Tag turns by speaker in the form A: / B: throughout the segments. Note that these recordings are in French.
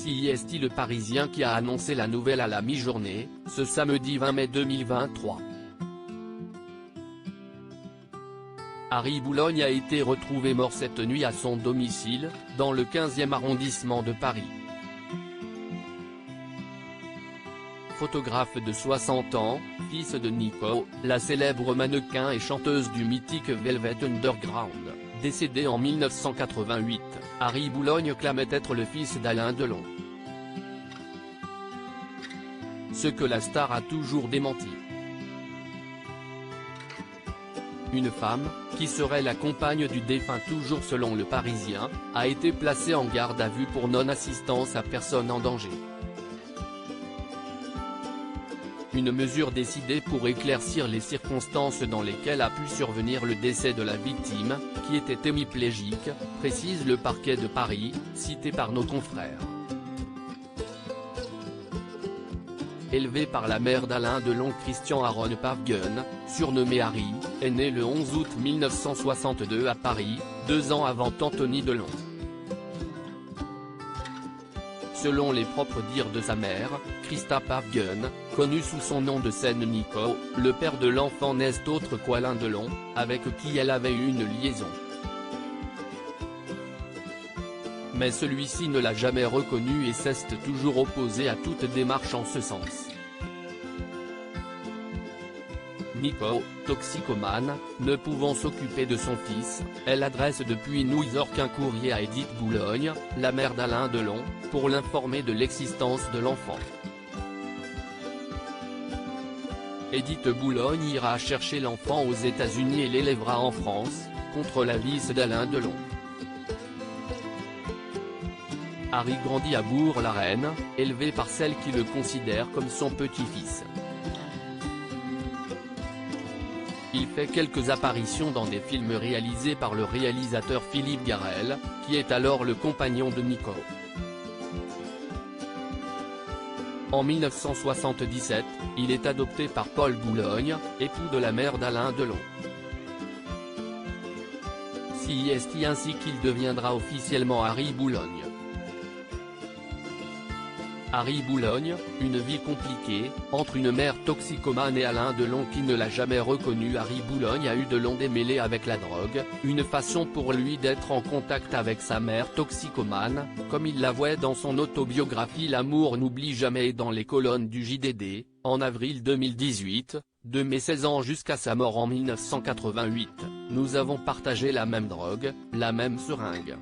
A: CIST Le Parisien qui a annoncé la nouvelle à la mi-journée, ce samedi 20 mai 2023. Harry Boulogne a été retrouvé mort cette nuit à son domicile, dans le 15e arrondissement de Paris. Photographe de 60 ans, fils de Nico, la célèbre mannequin et chanteuse du mythique Velvet Underground, décédé en 1988, Harry Boulogne clamait être le fils d'Alain Delon. Ce que la star a toujours démenti. Une femme, qui serait la compagne du défunt toujours selon Le Parisien, a été placée en garde à vue pour non-assistance à personne en danger. Une mesure décidée pour éclaircir les circonstances dans lesquelles a pu survenir le décès de la victime, qui était hémiplégique, précise le parquet de Paris, cité par nos confrères. Élevé par la mère d'Alain Delon, Christian Aaron Pavgen, surnommé Harry, est né le 11 août 1962 à Paris, 2 ans avant Anthony Delon. Selon les propres dires de sa mère, Christa Pavgen, connue sous son nom de scène Nico, le père de l'enfant n'est autre qu'Alain Delon, avec qui elle avait eu une liaison. Mais celui-ci ne l'a jamais reconnu et s'est toujours opposé à toute démarche en ce sens. Nico, toxicomane, ne pouvant s'occuper de son fils, elle adresse depuis New York un courrier à Edith Boulogne, la mère d'Alain Delon, pour l'informer de l'existence de l'enfant. Edith Boulogne ira chercher l'enfant aux États-Unis et l'élèvera en France, contre l'avis d'Alain Delon. Harry grandit à Bourg-la-Reine, élevé par celle qui le considère comme son petit-fils. Il fait quelques apparitions dans des films réalisés par le réalisateur Philippe Garrel, qui est alors le compagnon de Nico. En 1977, il est adopté par Paul Boulogne, époux de la mère d'Alain Delon. CIST ainsi qu'il deviendra officiellement Harry Boulogne. Harry Boulogne, une vie compliquée, entre une mère toxicomane et Alain Delon qui ne l'a jamais reconnu. Harry Boulogne a eu de longs démêlés avec la drogue, une façon pour lui d'être en contact avec sa mère toxicomane, comme il l'avouait dans son autobiographie L'amour n'oublie jamais dans les colonnes du JDD, en avril 2018, de mes 16 ans jusqu'à sa mort en 1988, nous avons partagé la même drogue, la même seringue.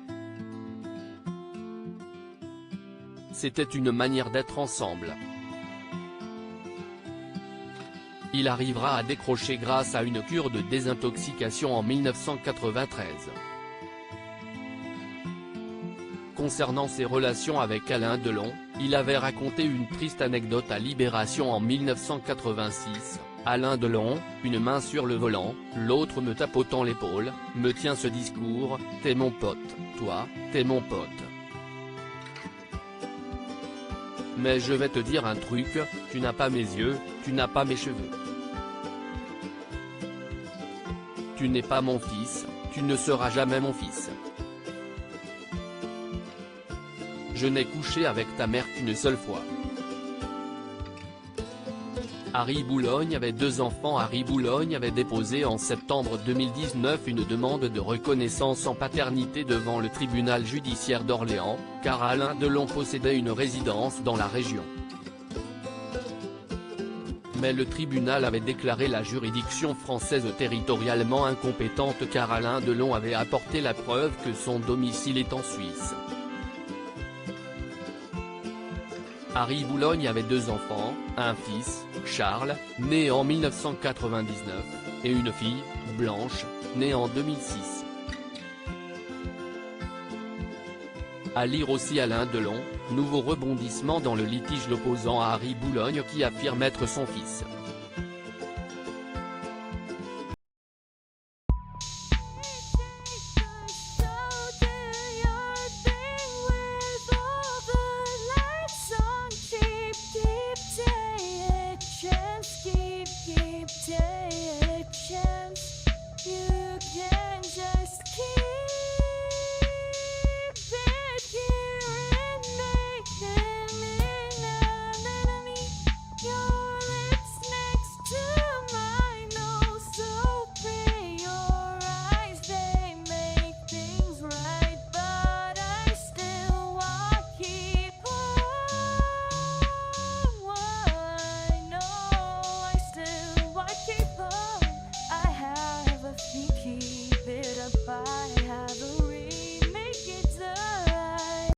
A: C'était une manière d'être ensemble. Il arrivera à décrocher grâce à une cure de désintoxication en 1993. Concernant ses relations avec Alain Delon, il avait raconté une triste anecdote à Libération en 1986. Alain Delon, une main sur le volant, l'autre me tapotant l'épaule, me tient ce discours, t'es mon pote, toi, t'es mon pote. Mais je vais te dire un truc, tu n'as pas mes yeux, tu n'as pas mes cheveux. Tu n'es pas mon fils, tu ne seras jamais mon fils. Je n'ai couché avec ta mère qu'une seule fois. Harry Boulogne avait 2 enfants. Harry Boulogne avait déposé en septembre 2019 une demande de reconnaissance en paternité devant le tribunal judiciaire d'Orléans, car Alain Delon possédait une résidence dans la région. Mais le tribunal avait déclaré la juridiction française territorialement incompétente car Alain Delon avait apporté la preuve que son domicile est en Suisse. Harry Boulogne avait 2 enfants, un fils, Charles, né en 1999, et une fille, Blanche, née en 2006. À lire aussi Alain Delon, nouveau rebondissement dans le litige l'opposant à Harry Boulogne qui affirme être son fils.